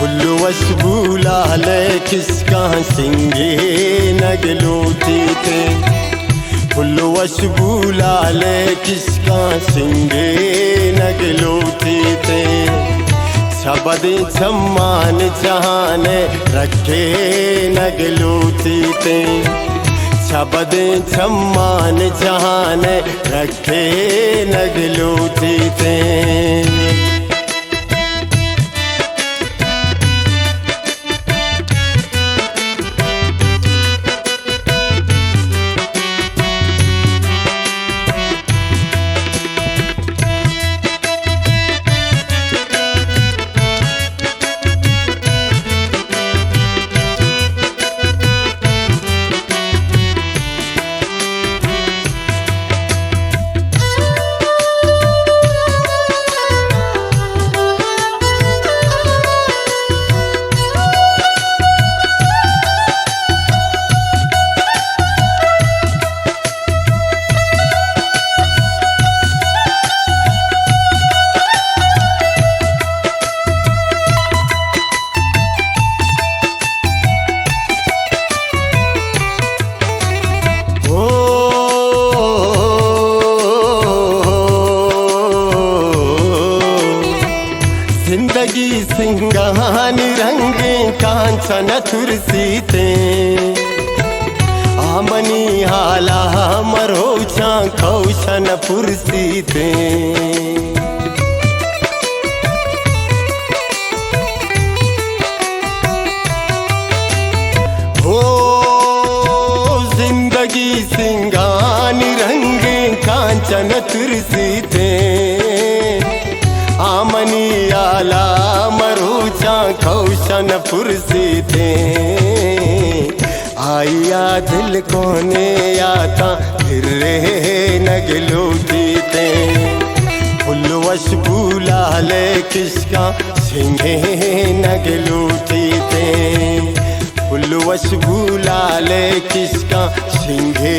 फुल्लुवश भूलाले किसका सिंगे नगलूती थे। फुल्लुवश भूलाले किसका सिंगे नगलूती थे। छबदे सम्मान जहाने रखे नगलूती थे। छबदे सम्मान जहाने रखे नगलूती थे। जिंदगी सिंगानी रंगे कांचन तुरसीते। आमनी हाला मरोचा कौशन पुरसीते। हो जिंदगी सिंगानी रंगे कांचन तुरसीते। आमनी आला मरूचा कौशन पुरसीते। आया दिल कोने आता फिर रे नगलूटी थे। फुल्लुवश भूलाले किसका सिंगे नगलूटी थे। फुल्लुवश भूलाले किसका सिंगे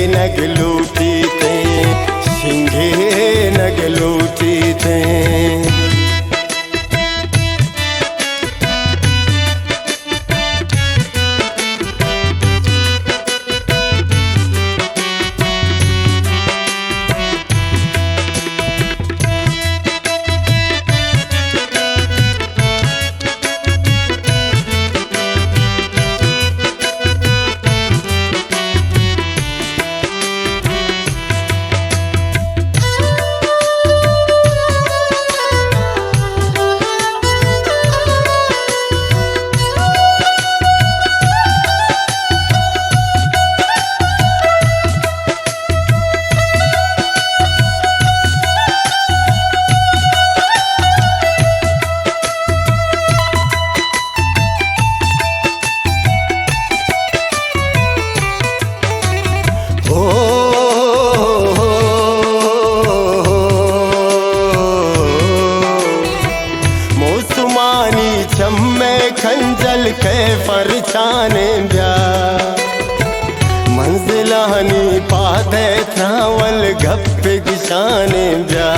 नगलूटी थे। सिंगे नगलूटी थे। खंजल के फरछाने ब्या मंजिलानी पादे थावल गप्पे गिशाने ब्या।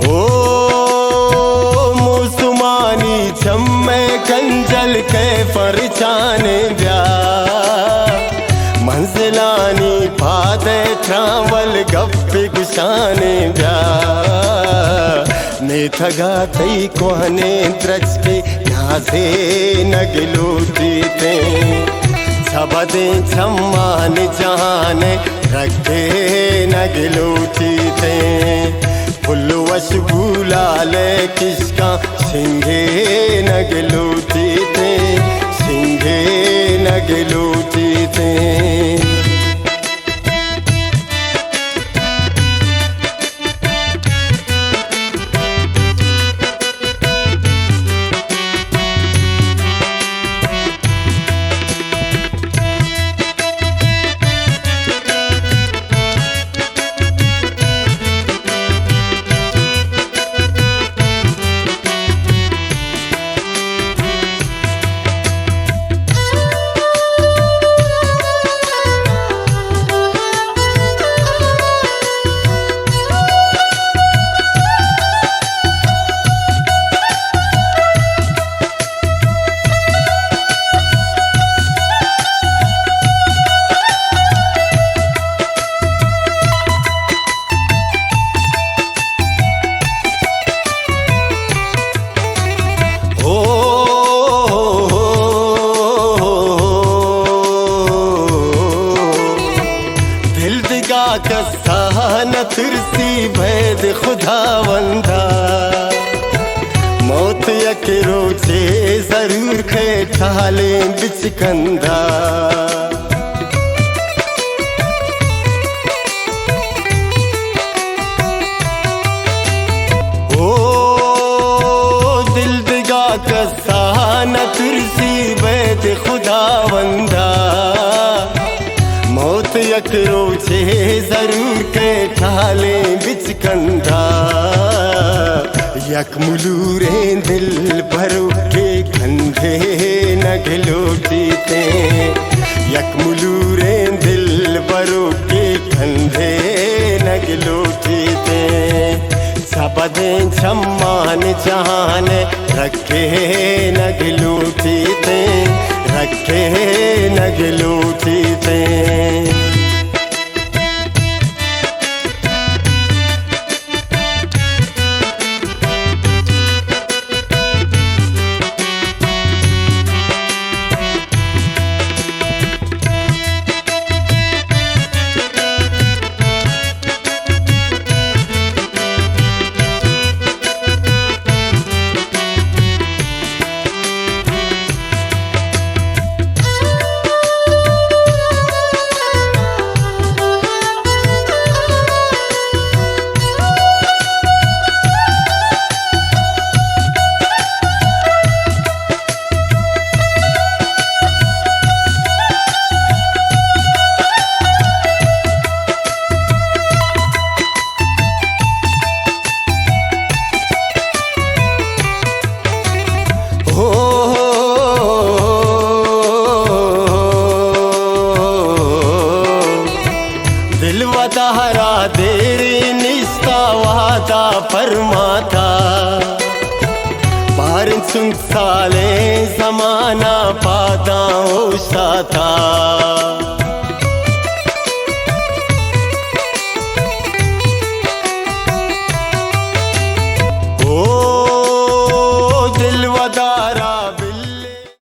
ओ मुसुमानी छम्मे खंजल के फरछाने ब्या। मंजिलानी पादे ट्रावल गप्पे गुशाने ब्या। ने थगा थई कोहने द्रज के नासे नगलूटी थे। छबदे सम्मान जहाने रखे नगलूटी थे। फुल्लुवश भूलाले किसका सिंगे नगलूटी थे। सिंगे नगलूटी थे। कस्सा न तुरसी भैद खुदावंदा मौत यक रोचे जरूर खे ठाले बिच कंदा ओ दिल बिगा कस्सा न तुरसी भैद खुदावंदा मौत यक रोचे जरूर के ठाले बिच कंदा यक मुलूरे दिल भरो के कंधे न गिलोटीते यक मुलूरे दिल भरो के कंधे न गिलोटीते सबदे सम्मान जहान रखे न गिलोटीते रखे न गिलोटीते दिल वदाहरा देरी निस्ता वादा फरमाता बार सुन साले जमाना पादा होता था